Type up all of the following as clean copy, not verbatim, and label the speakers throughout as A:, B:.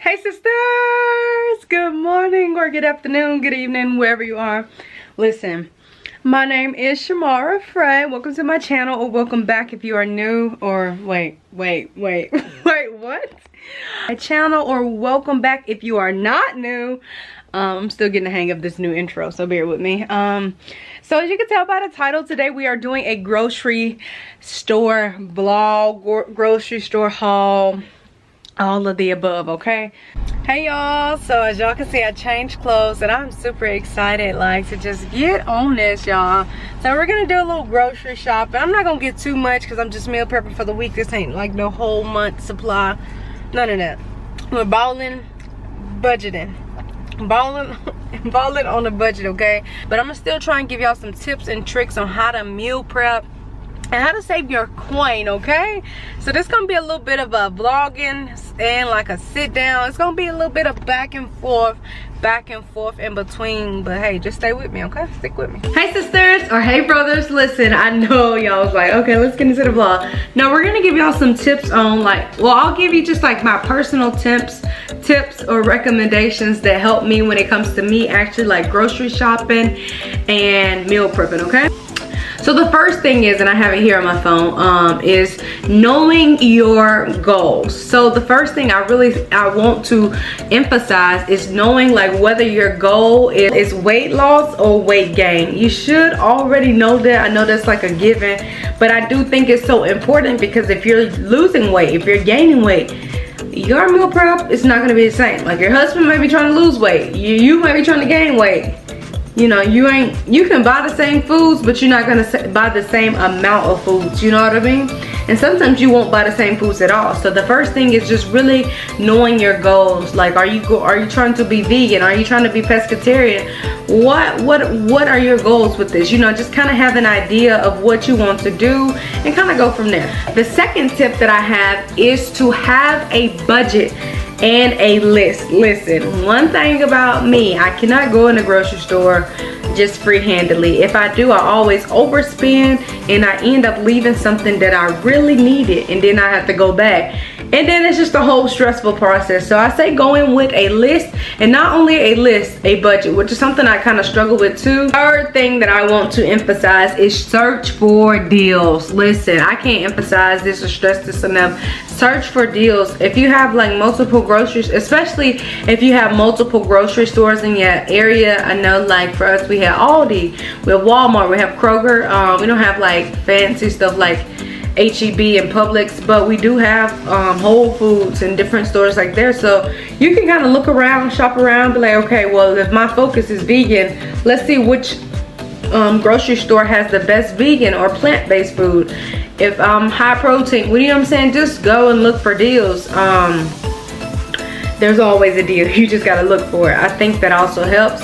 A: Hey sisters, good morning or good afternoon, good evening, wherever you are. Listen, my name is Chamara Fray. Welcome to my channel, or welcome back if you are new, or wait, what? My channel, or welcome back if you are not new. I'm still getting the hang of this new intro, so bear with me. So as you can tell by the title, today we are doing a grocery store vlog, grocery store haul, all of the above, okay? Hey y'all, so as y'all can see, I changed clothes and I'm super excited like to just get on this, y'all. So we're gonna do a little grocery shopping. I'm not gonna get too much because I'm just meal prepping for the week. This ain't like no whole month supply, none of that. We're balling, budgeting, balling on a budget, okay? But I'm gonna still try and give y'all some tips and tricks on how to meal prep and how to save your coin, okay? So this gonna be a little bit of a vlogging and like a sit down. It's gonna be a little bit of back and forth in between, but hey, just stay with me, okay? Stick with me. Hey sisters, or hey brothers, listen, I know y'all was like, okay, let's get into the vlog. Now we're gonna give y'all some tips on like, well, I'll give you just like my personal tips or recommendations that help me when it comes to me actually like grocery shopping and meal prepping, okay? So the first thing is, and I have it here on my phone, is knowing your goals. So the first thing I want to emphasize is knowing like whether your goal is weight loss or weight gain. You should already know that. I know that's like a given, but I do think it's so important because if you're losing weight, if you're gaining weight, your meal prep is not gonna be the same. Like your husband may be trying to lose weight, you might be trying to gain weight. You know, you can buy the same foods, but you're not gonna buy the same amount of foods, you know what I mean? And sometimes you won't buy the same foods at all. So the first thing is just really knowing your goals. Like, are you trying to be vegan? Are you trying to be pescatarian? What are your goals with this? You know, just kind of have an idea of what you want to do and kind of go from there. The second tip that I have is to have a budget and a list. Listen, one thing about me, I cannot go in the grocery store just free-handedly. If I do, I always overspend and I end up leaving something that I really needed, and then I have to go back. And then it's just a whole stressful process. So I say go in with a list, and not only a list, a budget, which is something I kind of struggle with too. Third thing that I want to emphasize is search for deals. Listen, I can't emphasize this or stress this enough. Search for deals. If you have like multiple groceries, especially if you have multiple grocery stores in your area. I know like for us, we have Aldi, we have Walmart, we have Kroger. We don't have like fancy stuff like HEB and Publix, but we do have Whole Foods and different stores like there. So you can kind of look around, shop around, be like, okay, well, if my focus is vegan, let's see which grocery store has the best vegan or plant-based food. If high protein, you know what I'm saying, just go and look for deals. There's always a deal. You just gotta look for it. I think that also helps.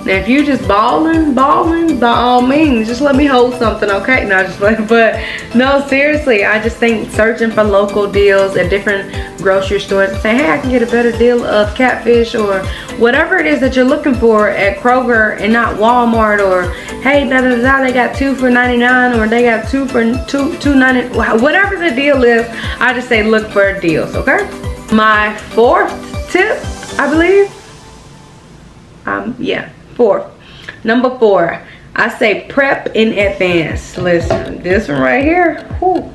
A: Now if you just balling, by all means, just let me hold something, okay? No, just like, but no, seriously, I just think searching for local deals at different grocery stores and say, hey, I can get a better deal of catfish or whatever it is that you're looking for at Kroger and not Walmart, or hey, they got 2 for $99, or they got 2 for $2.90. Whatever the deal is, I just say look for deals, okay? My fourth tip, I believe, yeah. Number 4, I say prep in advance. Listen, this one right here, whoo,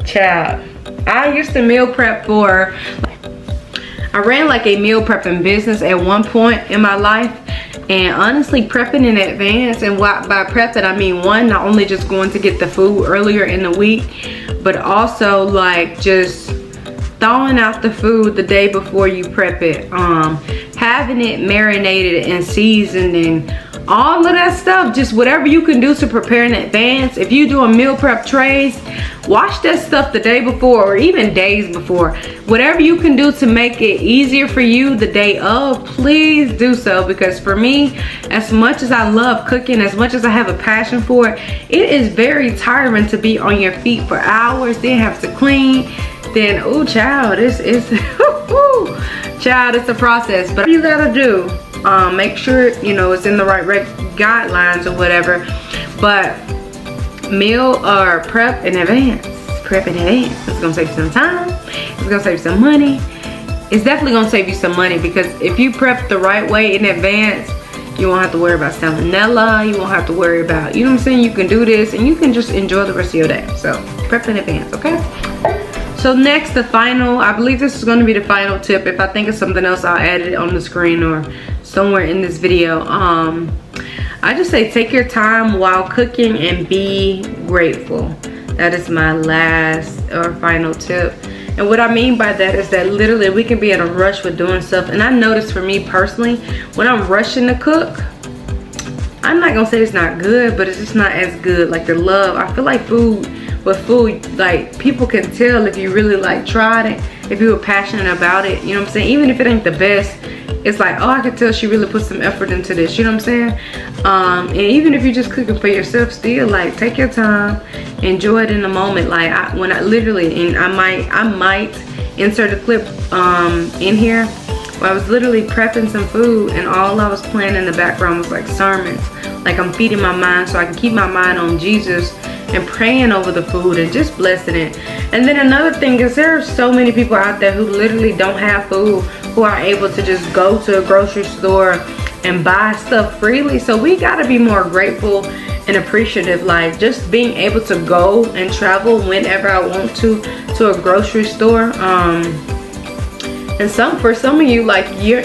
A: child. I used to meal prep I ran like a meal prepping business at one point in my life, and honestly prepping in advance, and by prepping I mean one, not only just going to get the food earlier in the week, but also like just thawing out the food the day before you prep it, having it marinated and seasoned and all of that stuff. Just whatever you can do to prepare in advance. If you do a meal prep trays, wash that stuff the day before or even days before. Whatever you can do to make it easier for you the day of, please do so, because for me, as much as I love cooking, as much as I have a passion for it, it is very tiring to be on your feet for hours, then have to clean, then oh child, it's child, it's a process. But you gotta do, make sure you know it's in the right guidelines or whatever. But meal or prep in advance. It's gonna save you some time, it's gonna save you some money, it's definitely gonna save you some money, because if you prep the right way in advance, you won't have to worry about salmonella. You won't have to worry about, you know what I'm saying? You can do this and you can just enjoy the rest of your day. So prep in advance, okay? So next, the final, I believe this is going to be the final tip. If I think of something else, I'll add it on the screen or somewhere in this video. I just say take your time while cooking and be grateful. That is my last or final tip. And what I mean by that is that literally we can be in a rush with doing stuff. And I notice for me personally, when I'm rushing to cook, I'm not gonna say it's not good, but it's just not as good. Like the love, I feel like food, like people can tell if you really like tried it, if you were passionate about it, you know what I'm saying? Even if it ain't the best, it's like, oh, I can tell she really put some effort into this, you know what I'm saying? And even if you're just cooking for yourself, still like take your time, enjoy it in the moment. Like when I literally, and I might insert a clip in here where I was literally prepping some food and all I was playing in the background was like sermons. Like I'm feeding my mind so I can keep my mind on Jesus and praying over the food and just blessing it. And then another thing is there are so many people out there who literally don't have food, who are able to just go to a grocery store and buy stuff freely. So we gotta be more grateful and appreciative. Like just being able to go and travel whenever I want to a grocery store. And for some of you, like your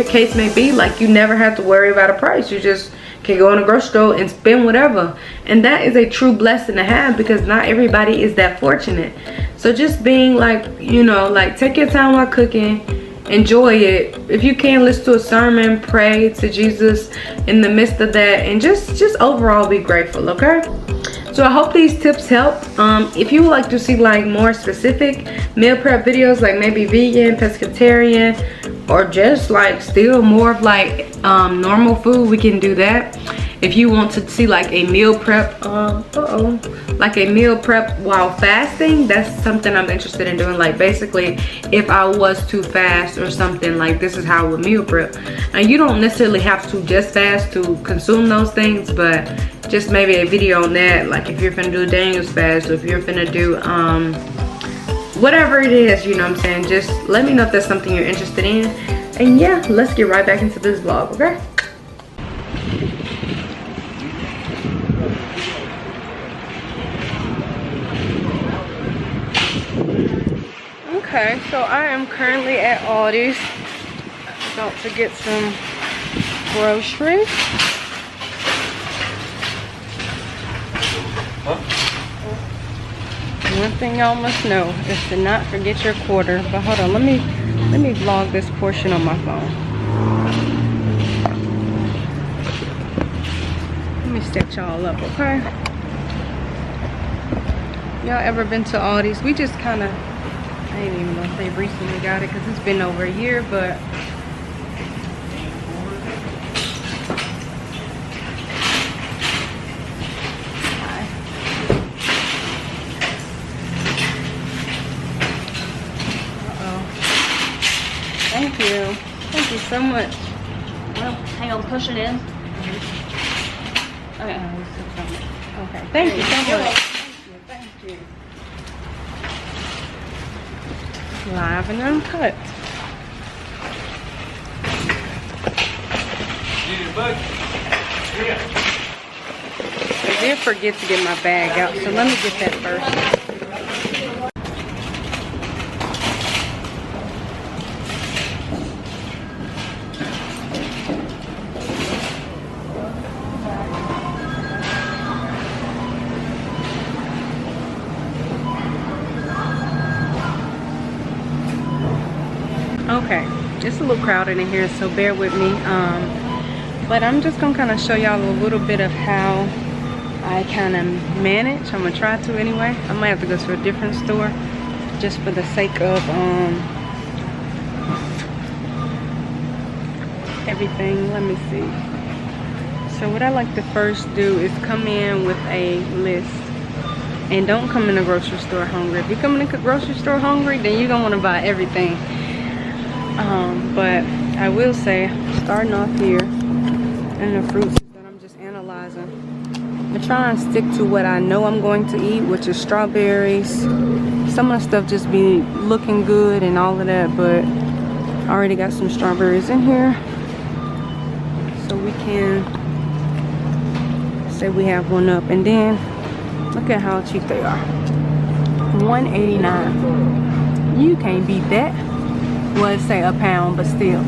A: case may be like you never have to worry about a price. You just can go in a grocery store and spend whatever. And that is a true blessing to have, because not everybody is that fortunate. So just being like, you know, like take your time while cooking, enjoy it. If you can, listen to a sermon, pray to Jesus in the midst of that, and just overall be grateful, okay? So I hope these tips help. If you would like to see like more specific meal prep videos, like maybe vegan, pescatarian, or just like still more of like normal food, we can do that. If you want to see like a meal prep, like a meal prep while fasting, that's something I'm interested in doing. Like basically, if I was to fast or something, like this is how I would meal prep. And you don't necessarily have to just fast to consume those things, but just maybe a video on that. Like if you're finna do a Daniel's fast, or if you're finna do whatever it is, you know what I'm saying? Just let me know if that's something you're interested in. And yeah, let's get right back into this vlog, okay? Okay, so I am currently at Aldi's, about to get some groceries. One thing y'all must know is to not forget your quarter. But hold on, let me vlog this portion on my phone. Let me set y'all up, okay? Y'all ever been to Aldi's? We just kind of, I didn't even know if they recently got it because it's been over a year, but thank you. Thank you so much.
B: Well, hang on, push it in. Okay.
A: Okay. Thank you so much. Thank you. Live and uncut. I did forget to get my bag out, so let me get that first. Okay, it's a little crowded in here, so bear with me. But I'm just gonna kind of show y'all a little bit of how I kind of manage. I'm gonna try to anyway. I might have to go to a different store just for the sake of everything. Let me see. So what I like to first do is come in with a list. And don't come in the grocery store hungry. If you come in the grocery store hungry, then you're gonna want to buy everything. But I will say, starting off here, and the fruits that I'm just analyzing, I try and stick to what I know I'm going to eat, which is strawberries. Some of the stuff just be looking good and all of that, but I already got some strawberries in here, so we can say we have one up. And then look at how cheap they are. $1.89. You can't beat that. Well, it's say a pound, but still.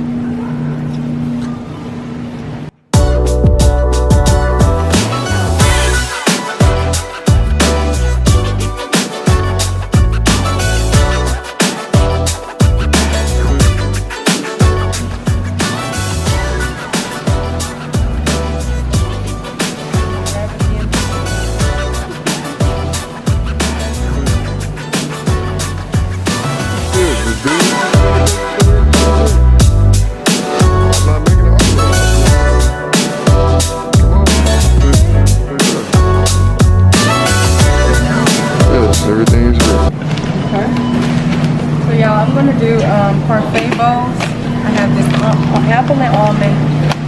A: Parfait bowls. I have this apple and almond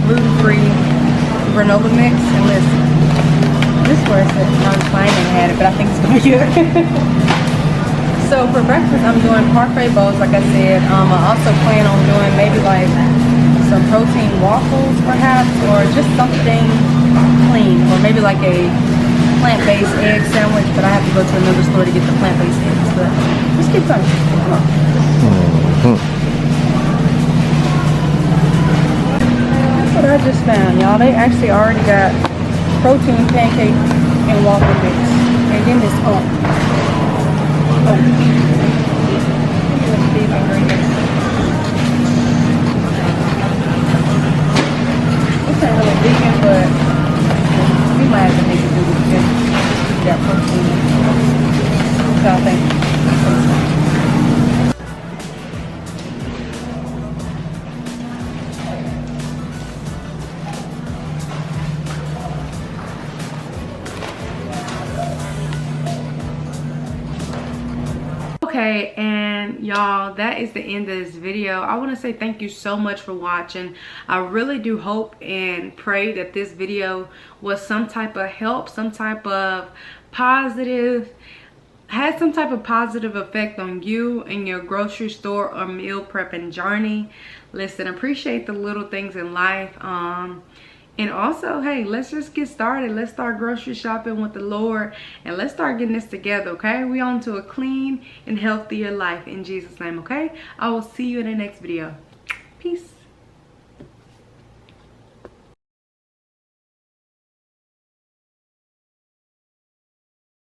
A: gluten-free granola mix, and listen, this is where it says I'm finding had it, but I think it's gonna be good. So for breakfast, I'm doing parfait bowls, like I said. I also plan on doing maybe like some protein waffles, perhaps, or just something clean, or maybe like a plant-based egg sandwich. But I have to go to another store to get the plant-based eggs. But let's keep going. Come on. That's what I just found, y'all. They actually already got protein pancake and waffle mix, and then this these ingredients. This ain't really vegan, but we might have to make it do this again. That protein. What y'all think? Okay, and y'all, that is the end of this video. I want to say thank you so much for watching. I really do hope and pray that this video was some type of help, some type of positive, had some type of positive effect on you in your grocery store or meal prepping journey. Listen, appreciate the little things in life. And also, hey, let's just get started. Let's start grocery shopping with the Lord, and let's start getting this together, okay? We on to a clean and healthier life in Jesus' name, okay? I will see you in the next video. Peace.